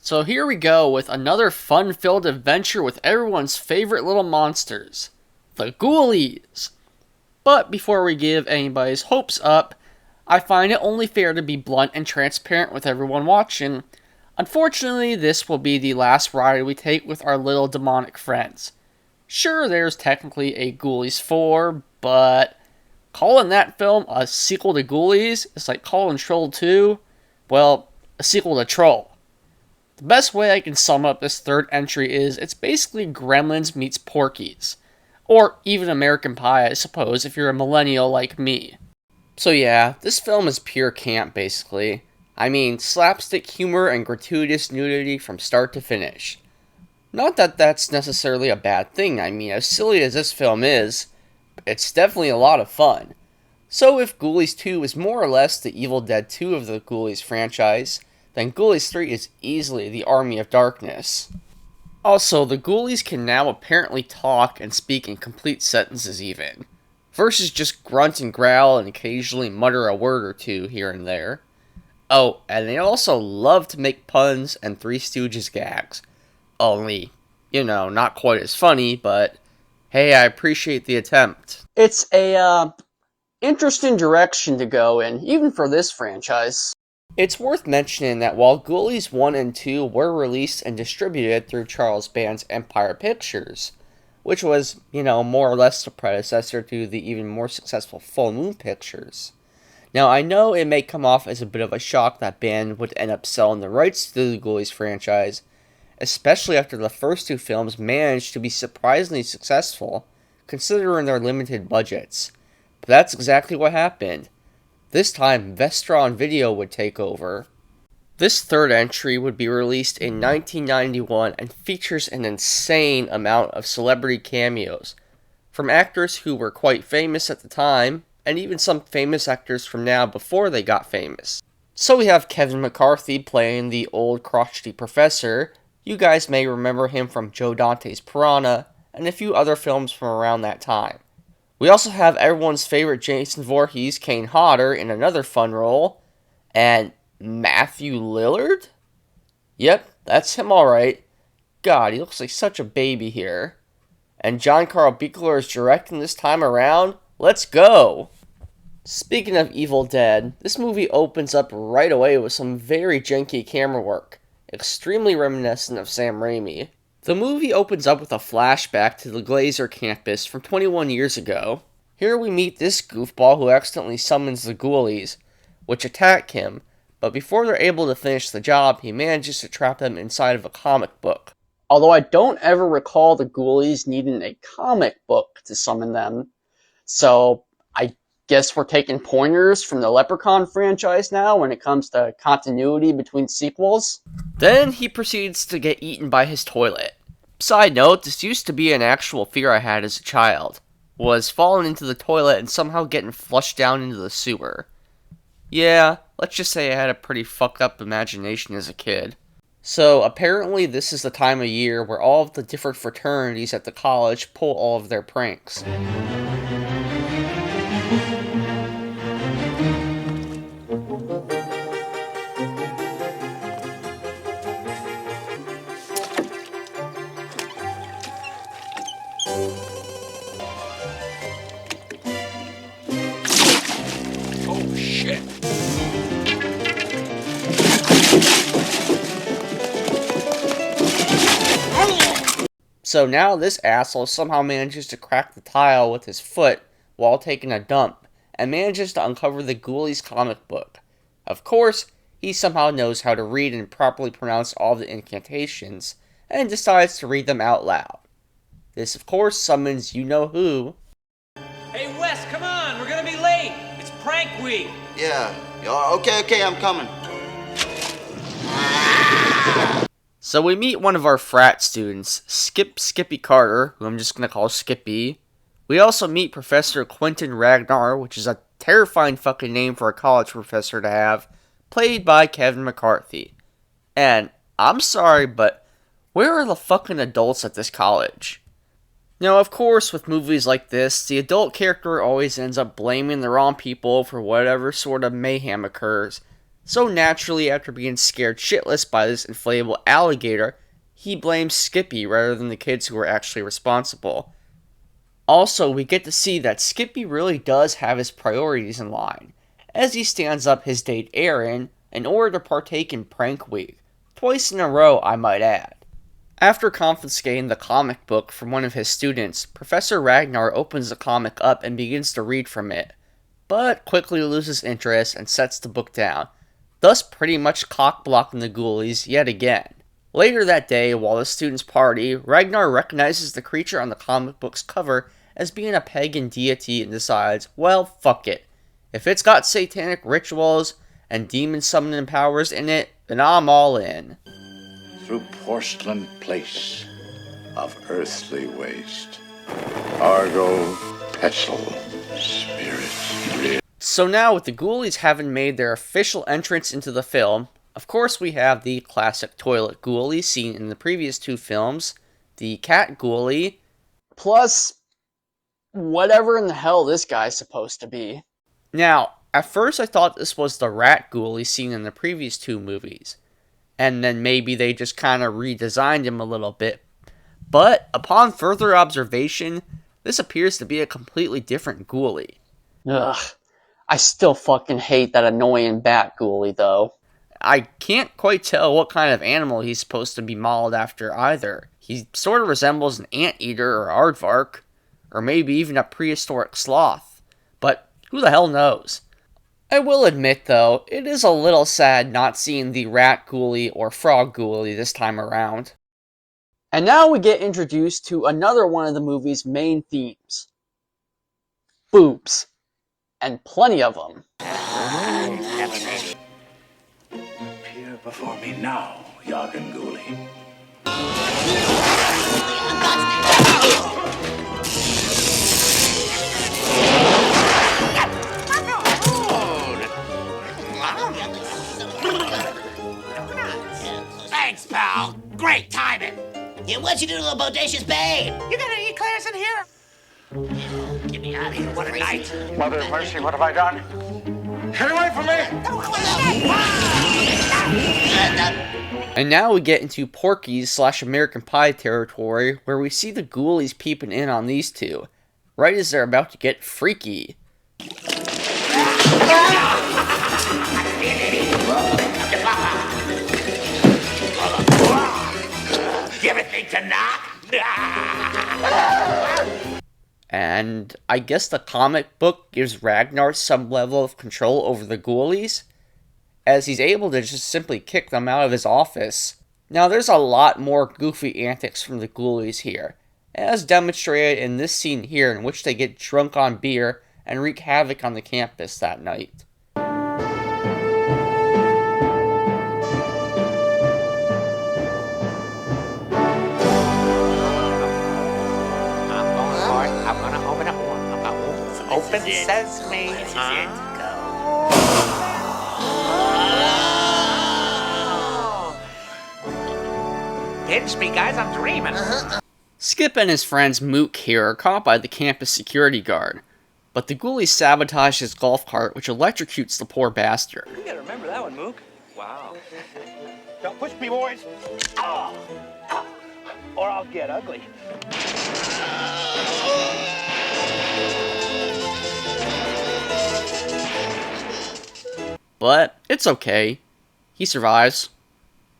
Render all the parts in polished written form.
So here we go with another fun-filled adventure with everyone's favorite little monsters, the Ghoulies. But before we give anybody's hopes up, I find it only fair to be blunt and transparent with everyone watching. Unfortunately, this will be the last ride we take with our little demonic friends. Sure, there's technically a Ghoulies 4, but calling that film a sequel to Ghoulies is like calling Troll 2, well, a sequel to Troll. The best way I can sum up this third entry is it's basically Gremlins meets Porky's. Or even American Pie, I suppose, if you're a millennial like me. So yeah, this film is pure camp, basically. I mean, slapstick humor and gratuitous nudity from start to finish. Not that that's necessarily a bad thing. I mean, as silly as this film is, it's definitely a lot of fun. So if Ghoulies 2 is more or less the Evil Dead 2 of the Ghoulies franchise, then Ghoulies 3 is easily the Army of Darkness. Also, the Ghoulies can now apparently talk and speak in complete sentences even, versus just grunt and growl and occasionally mutter a word or two here and there. Oh, and they also love to make puns and Three Stooges gags. Only, not quite as funny, but hey, I appreciate the attempt. It's a, interesting direction to go in, even for this franchise. It's worth mentioning that while Ghoulies 1 and 2 were released and distributed through Charles Band's Empire Pictures, which was, more or less the predecessor to the even more successful Full Moon Pictures. Now, I know it may come off as a bit of a shock that Band would end up selling the rights to the Ghoulies franchise, especially after the first two films managed to be surprisingly successful, considering their limited budgets. But that's exactly what happened. This time, Vestron Video would take over. This third entry would be released in 1991 and features an insane amount of celebrity cameos, from actors who were quite famous at the time, and even some famous actors from now before they got famous. So we have Kevin McCarthy playing the old crotchety professor. You guys may remember him from Joe Dante's Piranha, and a few other films from around that time. We also have everyone's favorite Jason Voorhees, Kane Hodder, in another fun role, and Matthew Lillard? Yep, that's him alright. God, he looks like such a baby here. And John Carl Buechler is directing this time around. Let's go! Speaking of Evil Dead, this movie opens up right away with some very janky camera work, extremely reminiscent of Sam Raimi. The movie opens up with a flashback to the Glazer campus from 21 years ago. Here we meet this goofball who accidentally summons the Ghoulies, which attack him, but before they're able to finish the job, he manages to trap them inside of a comic book. Although I don't ever recall the Ghoulies needing a comic book to summon them, so I guess we're taking pointers from the Leprechaun franchise now when it comes to continuity between sequels. Then he proceeds to get eaten by his toilet. Side note, this used to be an actual fear I had as a child, was falling into the toilet and somehow getting flushed down into the sewer. Yeah, let's just say I had a pretty fucked up imagination as a kid. So apparently this is the time of year where all of the different fraternities at the college pull all of their pranks. Oh shit. So now this asshole somehow manages to crack the tile with his foot while taking a dump, and manages to uncover the Ghoulies comic book. Of course, he somehow knows how to read and properly pronounce all the incantations, and decides to read them out loud. This of course summons you-know-who. Hey Wes, come on, we're gonna be late. It's prank week. Yeah, okay, I'm coming. So we meet one of our frat students, Skippy Carter, who I'm just going to call Skippy. We also meet Professor Quentin Ragnar, which is a terrifying fucking name for a college professor to have, played by Kevin McCarthy. And I'm sorry, but where are the fucking adults at this college? Now, of course, with movies like this, the adult character always ends up blaming the wrong people for whatever sort of mayhem occurs. So naturally, after being scared shitless by this inflatable alligator, he blames Skippy rather than the kids who were actually responsible. Also, we get to see that Skippy really does have his priorities in line, as he stands up his date Erin in order to partake in Prank Week, twice in a row I might add. After confiscating the comic book from one of his students, Professor Ragnar opens the comic up and begins to read from it, but quickly loses interest and sets the book down, thus pretty much cock-blocking the ghoulies yet again. Later that day, while the students party, Ragnar recognizes the creature on the comic book's cover as being a pagan deity and decides, well, fuck it. If it's got satanic rituals and demon summoning powers in it, then I'm all in. Through porcelain place of earthly waste, Argo pestle, spirits real. So now, with the ghoulies having made their official entrance into the film, of course we have the classic toilet ghoulie seen in the previous two films, the cat ghoulie, plus whatever in the hell this guy's supposed to be. Now, at first I thought this was the rat ghoulie seen in the previous two movies, and then maybe they just kind of redesigned him a little bit, but upon further observation, this appears to be a completely different ghoulie. Ugh, I still fucking hate that annoying bat ghoulie though. I can't quite tell what kind of animal he's supposed to be modeled after either. He sort of resembles an anteater or aardvark, or maybe even a prehistoric sloth, but who the hell knows? I will admit though, it is a little sad not seeing the rat ghoulie or frog ghoulie this time around. And now we get introduced to another one of the movie's main themes. Boobs. And plenty of them. Appear before me now, Yagan Ghoulie. Thanks, pal. Great timing. Yeah, what'd you do to the bodacious babe? You gonna eat Claire's in here? Get me out of here. What a night. Mother of mercy, what have I done? Get away from me! And now we get into Porky's / American Pie territory, where we see the ghoulies peeping in on these two, right as they're about to get freaky. Give it me to knock. And I guess the comic book gives Ragnar some level of control over the ghoulies, as he's able to just simply kick them out of his office. Now there's a lot more goofy antics from the ghoulies here, as demonstrated in this scene here in which they get drunk on beer and wreak havoc on the campus that night. I'm gonna open up one. Open sesame. Pinch me, guys. I'm dreaming. Skip and his friends Mook here are caught by the campus security guard, but the ghoulies sabotage his golf cart, which electrocutes the poor bastard. You gotta remember that one, Mook. Wow. Don't push me, boys. Oh. Or I'll get ugly. But it's okay. He survives.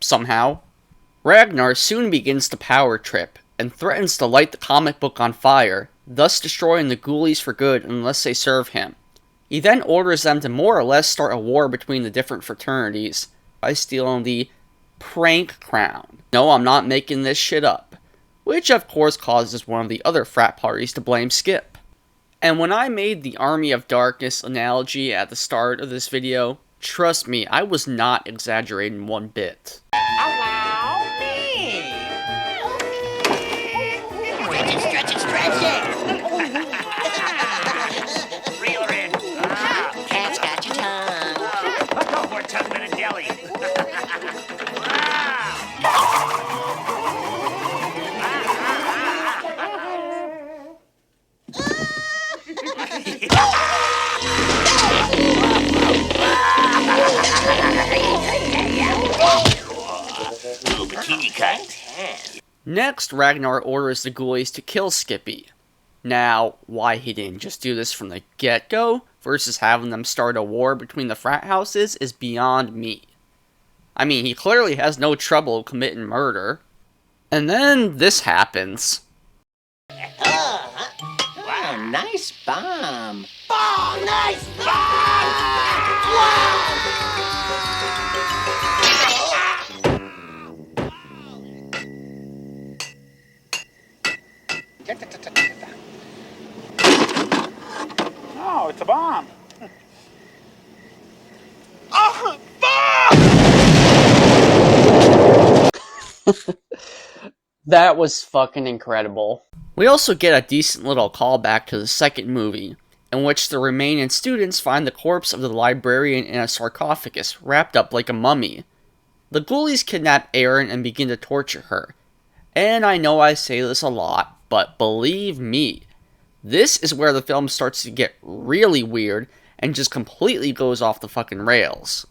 Somehow. Ragnar soon begins to power trip, and threatens to light the comic book on fire, thus destroying the ghoulies for good unless they serve him. He then orders them to more or less start a war between the different fraternities by stealing the prank crown. No, I'm not making this shit up. Which of course causes one of the other frat parties to blame Skip. And when I made the Army of Darkness analogy at the start of this video, trust me, I was not exaggerating one bit. Allow me. Stretch it. Reel her in. Cat's got your tongue. No more tongue than a deli. Teeny cut. Next, Ragnar orders the ghoulies to kill Skippy. Now, why he didn't just do this from the get-go versus having them start a war between the frat houses is beyond me. I mean, he clearly has no trouble committing murder. And then this happens. Wow, nice bomb. Oh, nice! Wow! No, it's a bomb. That was fucking incredible. We also get a decent little callback to the second movie, in which the remaining students find the corpse of the librarian in a sarcophagus, wrapped up like a mummy. The ghoulies kidnap Erin and begin to torture her. And I know I say this a lot, but believe me, this is where the film starts to get really weird and just completely goes off the fucking rails.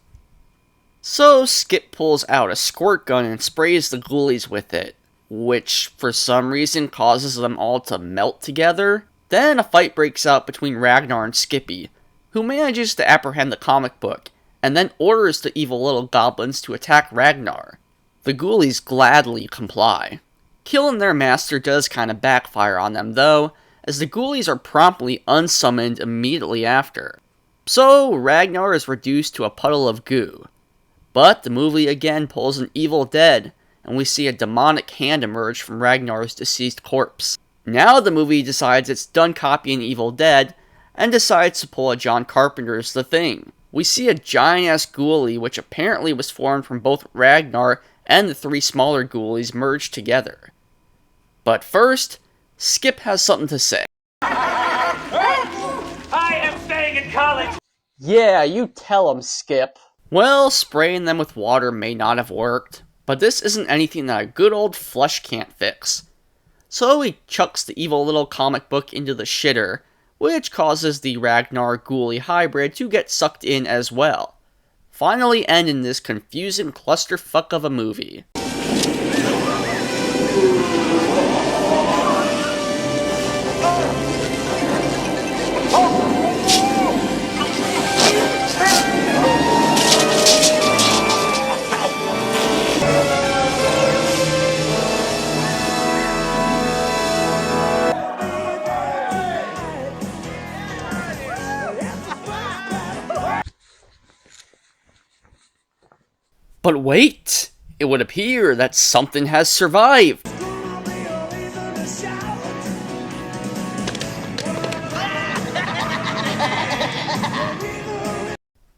So Skip pulls out a squirt gun and sprays the ghoulies with it, which for some reason causes them all to melt together. Then a fight breaks out between Ragnar and Skippy, who manages to apprehend the comic book, and then orders the evil little goblins to attack Ragnar. The ghoulies gladly comply. Killing their master does kinda backfire on them though, as the ghoulies are promptly unsummoned immediately after. So Ragnar is reduced to a puddle of goo. But the movie again pulls an Evil Dead, and we see a demonic hand emerge from Ragnar's deceased corpse. Now the movie decides it's done copying Evil Dead, and decides to pull a John Carpenter's The Thing. We see a giant-ass ghoulie which apparently was formed from both Ragnar and the three smaller ghoulies merged together. But first, Skip has something to say. I am staying in college. Yeah, you tell him, Skip. Well, spraying them with water may not have worked, but this isn't anything that a good old flush can't fix. So he chucks the evil little comic book into the shitter, which causes the Ragnar ghoulie hybrid to get sucked in as well, finally ending this confusing clusterfuck of a movie. But wait! It would appear that something has survived!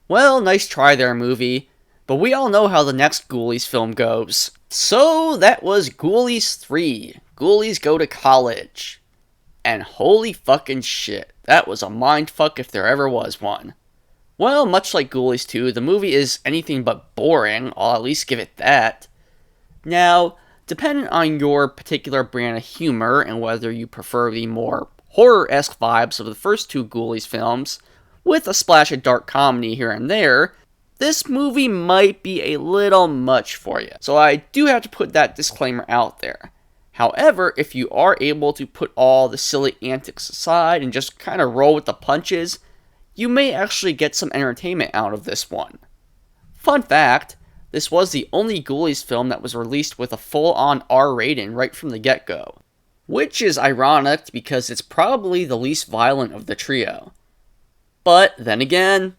Well, nice try there, movie. But we all know how the next Ghoulies film goes. So, that was Ghoulies 3. Ghoulies Go to College. And holy fucking shit, that was a mindfuck if there ever was one. Well, much like Ghoulies 2, the movie is anything but boring, I'll at least give it that. Now, depending on your particular brand of humor and whether you prefer the more horror-esque vibes of the first two Ghoulies films, with a splash of dark comedy here and there, this movie might be a little much for you. So I do have to put that disclaimer out there. However, if you are able to put all the silly antics aside and just kind of roll with the punches, you may actually get some entertainment out of this one. Fun fact, this was the only Ghoulies film that was released with a full-on R rating right from the get-go. Which is ironic because it's probably the least violent of the trio. But then again,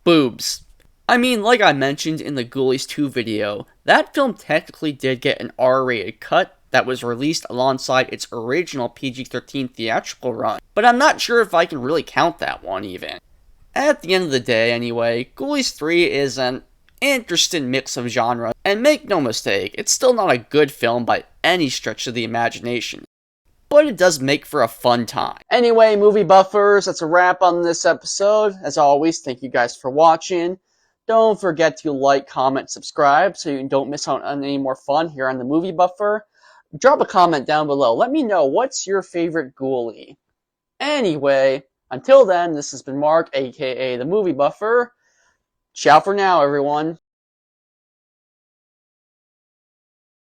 boobs. I mean, like I mentioned in the Ghoulies 2 video, that film technically did get an R-rated cut that was released alongside its original PG-13 theatrical run, but I'm not sure if I can really count that one even. At the end of the day anyway, Ghoulies 3 is an interesting mix of genres, and make no mistake, it's still not a good film by any stretch of the imagination, but it does make for a fun time. Anyway, movie buffers, that's a wrap on this episode. As always, thank you guys for watching. Don't forget to like, comment, subscribe so you don't miss out on any more fun here on the Movie Buffer. Drop a comment down below. Let me know, what's your favorite ghoulie? Anyway, until then, this has been Mark, aka the Movie Buffer. Ciao for now, everyone.